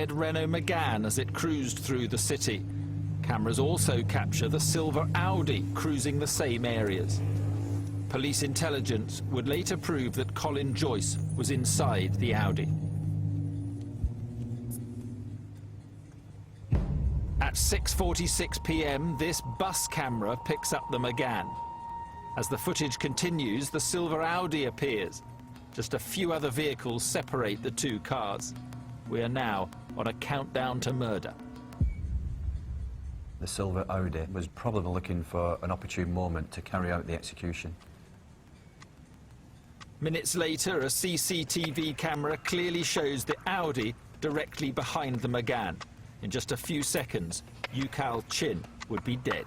red Renault Megane as it cruised through the city. Cameras also capture the silver Audi cruising the same areas. Police intelligence would later prove that Colin Joyce was inside the Audi. At 6:46 p.m, this bus camera picks up the Megane. As the footage continues, the silver Audi appears. Just a few other vehicles separate the two cars. We are now on a countdown to murder. The silver Audi was probably looking for an opportune moment to carry out the execution. Minutes later, a CCTV camera clearly shows the Audi directly behind the Megane. In just a few seconds, Gooch Chin would be dead.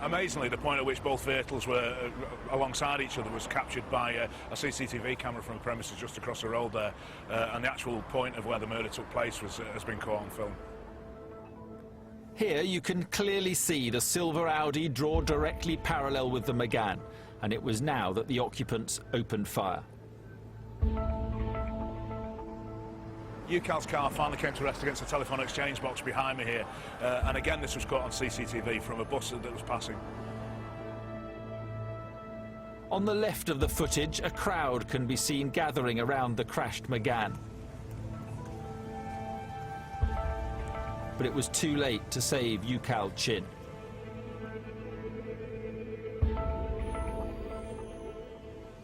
Amazingly, the point at which both vehicles were alongside each other was captured by a CCTV camera from the premises just across the road there, and the actual point of where the murder took place has been caught on film. Here you can clearly see the silver Audi draw directly parallel with the Megane, and it was now that the occupants opened fire. Gooch's car finally came to rest against the telephone exchange box behind me here, and again this was caught on CCTV from a bus that was passing. On the left of the footage, a crowd can be seen gathering around the crashed Megane. But it was too late to save Gooch Chin.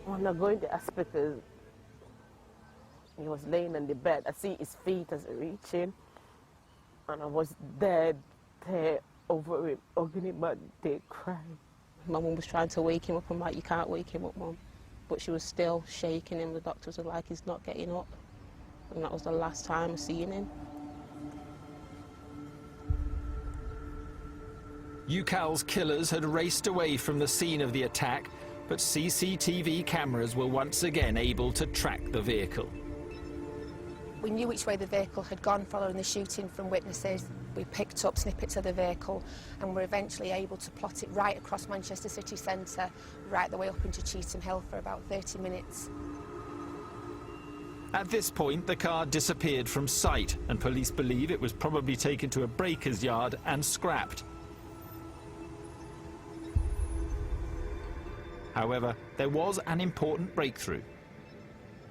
When I go in the hospital, he was laying on the bed. I see his feet as he reaching, and I was dead there over him, hugging him, but they crying. My mum was trying to wake him up. I'm like, you can't wake him up, Mum. But she was still shaking him. The doctors were like, he's not getting up. And that was the last time I seen him. Gooch's killers had raced away from the scene of the attack, but CCTV cameras were once again able to track the vehicle. We knew which way the vehicle had gone following the shooting from witnesses. We picked up snippets of the vehicle and were eventually able to plot it right across Manchester city centre, right the way up into Cheetham Hill for about 30 minutes. At this point, the car disappeared from sight, and police believe it was probably taken to a breaker's yard and scrapped. However, there was an important breakthrough.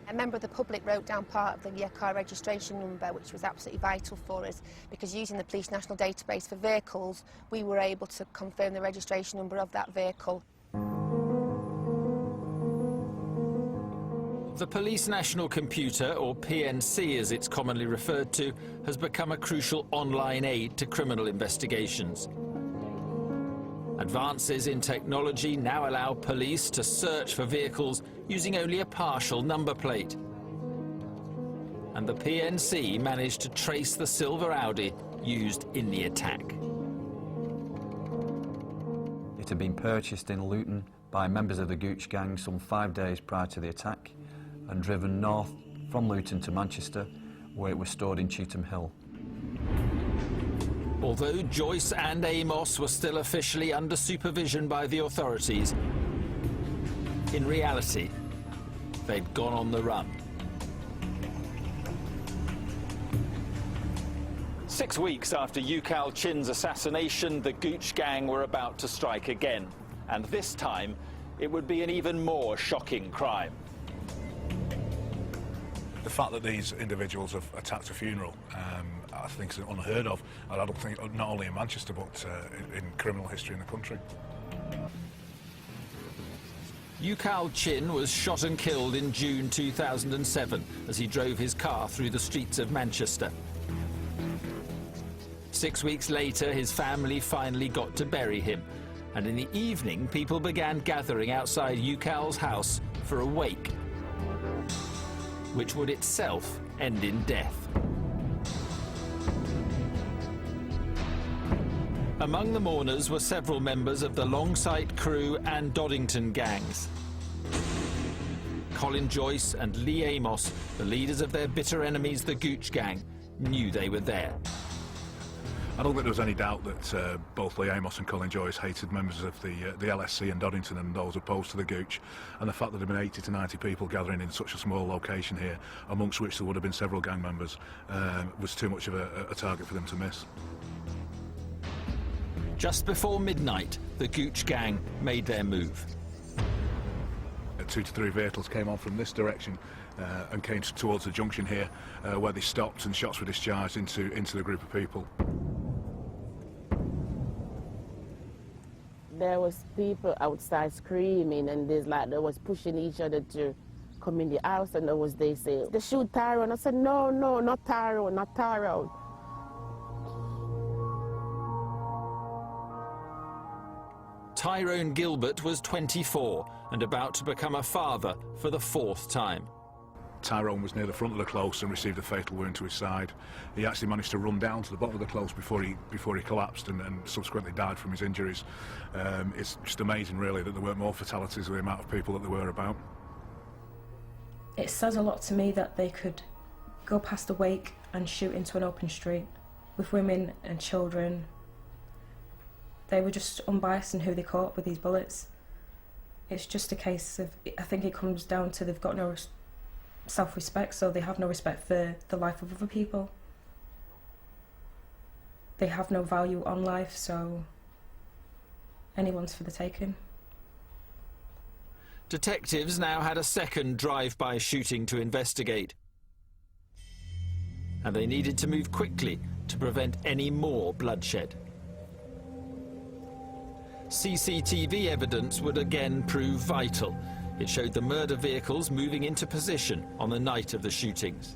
A member of the public wrote down part of the car registration number, which was absolutely vital for us, because using the Police National Database for vehicles, we were able to confirm the registration number of that vehicle. The Police National Computer, or PNC as it's commonly referred to, has become a crucial online aid to criminal investigations. Advances in technology now allow police to search for vehicles using only a partial number plate. And the PNC managed to trace the silver Audi used in the attack. It had been purchased in Luton by members of the Gooch gang some 5 days prior to the attack and driven north from Luton to Manchester, where it was stored in Cheetham Hill. Although Joyce and Amos were still officially under supervision by the authorities, in reality, they'd gone on the run. 6 weeks after Gooch Chin's assassination, the Gooch gang were about to strike again. And this time, it would be an even more shocking crime. The fact that these individuals have attacked a funeral, I think is unheard of. I don't think not only in Manchester but in criminal history in the country. Gooch Chin was shot and killed in June 2007 as he drove his car through the streets of Manchester. 6 weeks later, his family finally got to bury him, and in the evening, people began gathering outside Gooch's house for a wake, which would itself end in death. Among the mourners were several members of the Longsight Crew and Doddington gangs. Colin Joyce and Lee Amos, the leaders of their bitter enemies, the Gooch gang, knew they were there. I don't think there was any doubt that both Lee Amos and Colin Joyce hated members of the LSC in Doddington and those opposed to the Gooch, and the fact that there had been 80 to 90 people gathering in such a small location here, amongst which there would have been several gang members, was too much of a target for them to miss. Just before midnight, the Gooch gang made their move. 2 to 3 vehicles came on from this direction and came towards the junction here, where they stopped and shots were discharged into the group of people. There was people outside screaming, and they was pushing each other to come in the house, and they say, "They shoot Tyrone." I said, "No, no, not Tyrone, not Tyrone." Tyrone Gilbert was 24 and about to become a father for the 4th time. Tyrone was near the front of the close and received a fatal wound to his side. He actually managed to run down to the bottom of the close before he collapsed and subsequently died from his injuries. It's just amazing, really, that there weren't more fatalities with the amount of people that there were about. It says a lot to me that they could go past a wake and shoot into an open street with women and children. They were just unbiased in who they caught with these bullets. It's just a case of, I think it comes down to they've got no self-respect, so they have no respect for the life of other people. They have no value on life, so anyone's for the taking. Detectives now had a second drive-by shooting to investigate. And they needed to move quickly to prevent any more bloodshed. CCTV evidence would again prove vital. It showed the murder vehicles moving into position on the night of the shootings.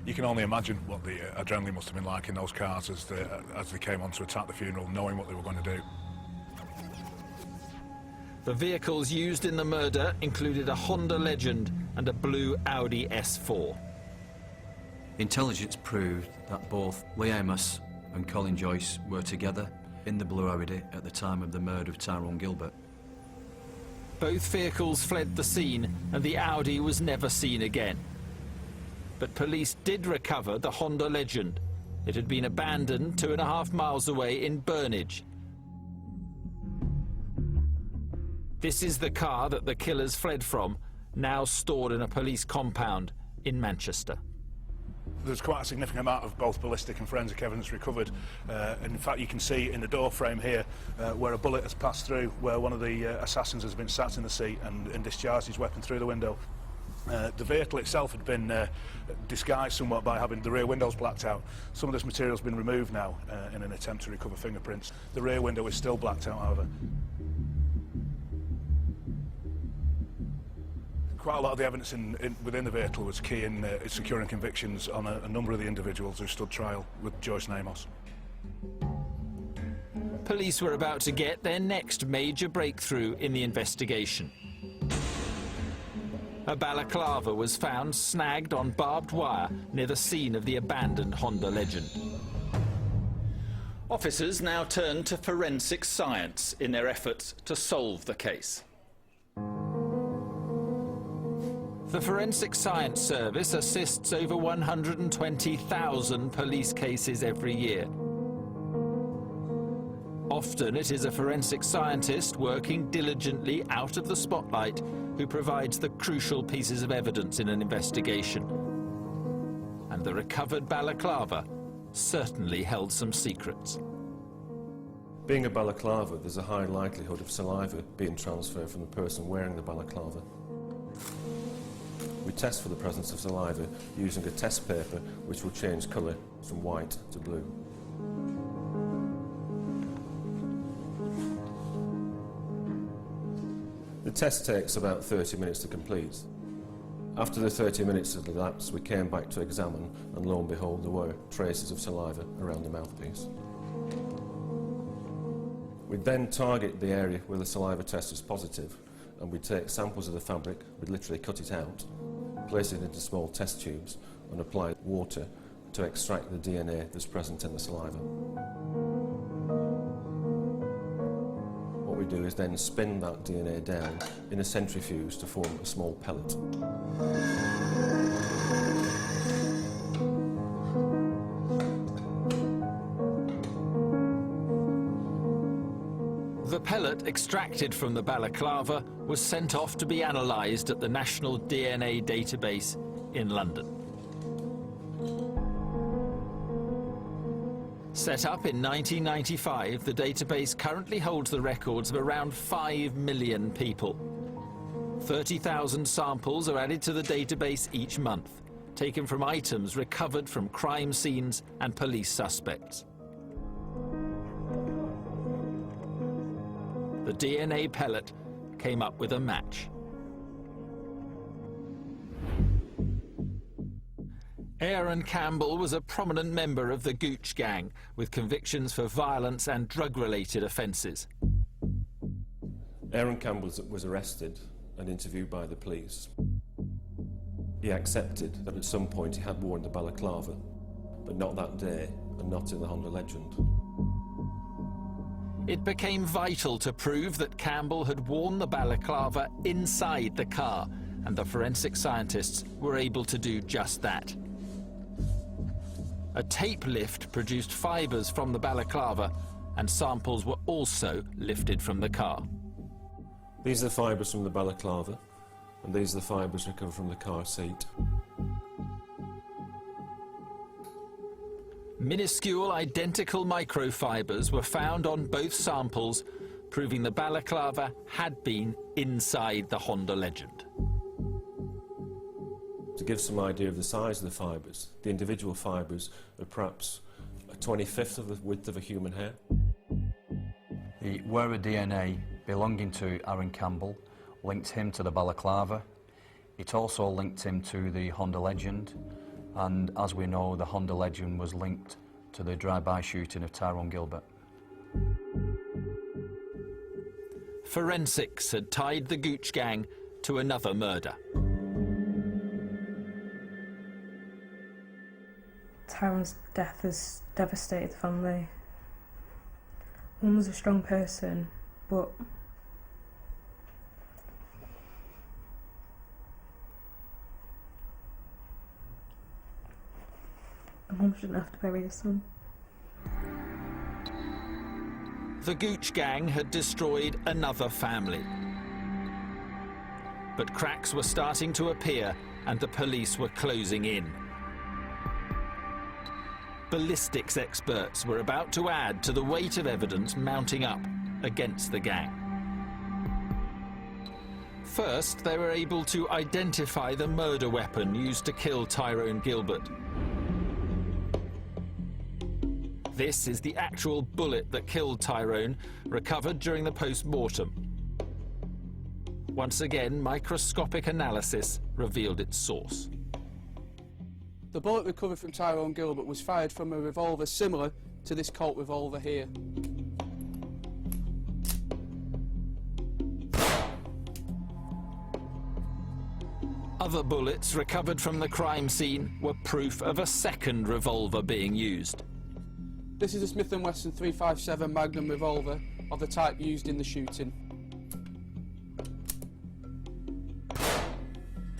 You can only imagine what the adrenaline must have been like in those cars as they came on to attack the funeral, knowing what they were going to do. The vehicles used in the murder included a Honda Legend and a blue Audi S4. Intelligence proved that both Lee Amos and Colin Joyce were together in the blue Audi at the time of the murder of Tyrone Gilbert. Both vehicles fled the scene and the Audi was never seen again. But police did recover the Honda Legend. It had been abandoned 2.5 miles away in Burnage. This is the car that the killers fled from, now stored in a police compound in Manchester. There's quite a significant amount of both ballistic and forensic evidence recovered. In fact, you can see in the door frame here where a bullet has passed through, where one of the assassins has been sat in the seat and discharged his weapon through the window. The vehicle itself had been disguised somewhat by having the rear windows blacked out. Some of this material has been removed now in an attempt to recover fingerprints. The rear window is still blacked out, however. Quite a lot of the evidence within the vehicle was key in securing convictions on a number of the individuals who stood trial with Joyce and Amos. Police were about to get their next major breakthrough in the investigation. A balaclava was found snagged on barbed wire near the scene of the abandoned Honda Legend. Officers now turned to forensic science in their efforts to solve the case. The Forensic Science Service assists over 120,000 police cases every year. Often it is a forensic scientist working diligently out of the spotlight who provides the crucial pieces of evidence in an investigation. And the recovered balaclava certainly held some secrets. Being a balaclava, there's a high likelihood of saliva being transferred from the person wearing the balaclava. We test for the presence of saliva using a test paper which will change colour from white to blue. The test takes about 30 minutes to complete. After the 30 minutes had elapsed, we came back to examine, and lo and behold, there were traces of saliva around the mouthpiece. We'd then target the area where the saliva test was positive, and we'd take samples of the fabric, we'd literally cut it out, place it into small test tubes, and apply water to extract the DNA that's present in the saliva. What we do is then spin that DNA down in a centrifuge to form a small pellet. pellet extracted from the balaclava was sent off to be analysed at the National DNA Database in London. Set up in 1995, the database currently holds the records of around 5 million people. 30,000 samples are added to the database each month, taken from items recovered from crime scenes and police suspects. The DNA pellet came up with a match. Aaron Campbell was a prominent member of the Gooch gang, with convictions for violence and drug-related offences. Aaron Campbell was arrested and interviewed by the police. He accepted that at some point he had worn the balaclava, but not that day and not in the Honda Legend. It became vital to prove that Campbell had worn the balaclava inside the car, and the forensic scientists were able to do just that. A tape lift produced fibres from the balaclava, and samples were also lifted from the car. These are the fibres from the balaclava, and these are the fibres recovered from the car seat. Minuscule identical microfibres were found on both samples, proving the balaclava had been inside the Honda Legend. To give some idea of the size of the fibres, the individual fibres are perhaps a 25th of the width of a human hair. The wearer DNA belonging to Aaron Campbell linked him to the balaclava. It also linked him to the Honda Legend, and as we know, the Honda Legend was linked to the drive-by shooting of Tyrone Gilbert. Forensics had tied the Gooch gang to another murder. Tyrone's death has devastated the family. Mum was a strong person, but a mum shouldn't have to bury her son. The Gooch gang had destroyed another family. But cracks were starting to appear and the police were closing in. Ballistics experts were about to add to the weight of evidence mounting up against the gang. First, they were able to identify the murder weapon used to kill Tyrone Gilbert. This is the actual bullet that killed Tyrone, recovered during the post-mortem. Once again, microscopic analysis revealed its source. The bullet recovered from Tyrone Gilbert was fired from a revolver similar to this Colt revolver here. Other bullets recovered from the crime scene were proof of a second revolver being used. This is a Smith & Wesson 357 Magnum revolver of the type used in the shooting.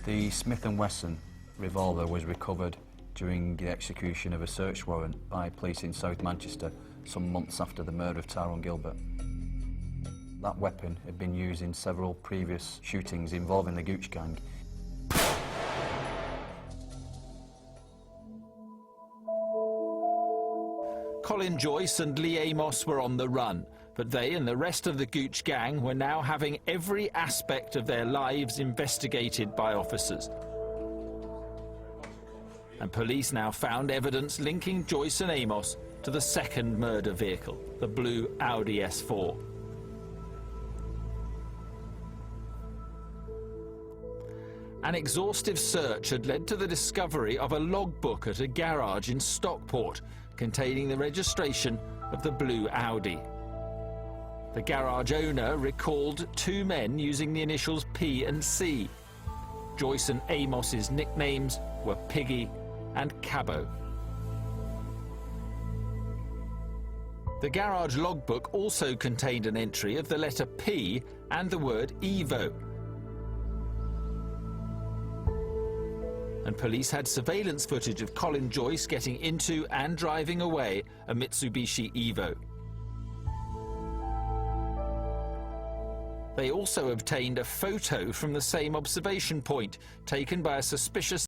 The Smith & Wesson revolver was recovered during the execution of a search warrant by police in South Manchester some months after the murder of Tyrone Gilbert. That weapon had been used in several previous shootings involving the Gooch gang. Colin Joyce and Lee Amos were on the run, but they and the rest of the Gooch gang were now having every aspect of their lives investigated by officers. And police now found evidence linking Joyce and Amos to the second murder vehicle, the blue Audi S4. An exhaustive search had led to the discovery of a logbook at a garage in Stockport containing the registration of the blue Audi. The garage owner recalled two men using the initials P and C. Joyce and Amos's nicknames were Piggy and Cabbo. The garage logbook also contained an entry of the letter P and the word Evo. And police had surveillance footage of Colin Joyce getting into and driving away a Mitsubishi Evo. They also obtained a photo from the same observation point, taken by a suspicious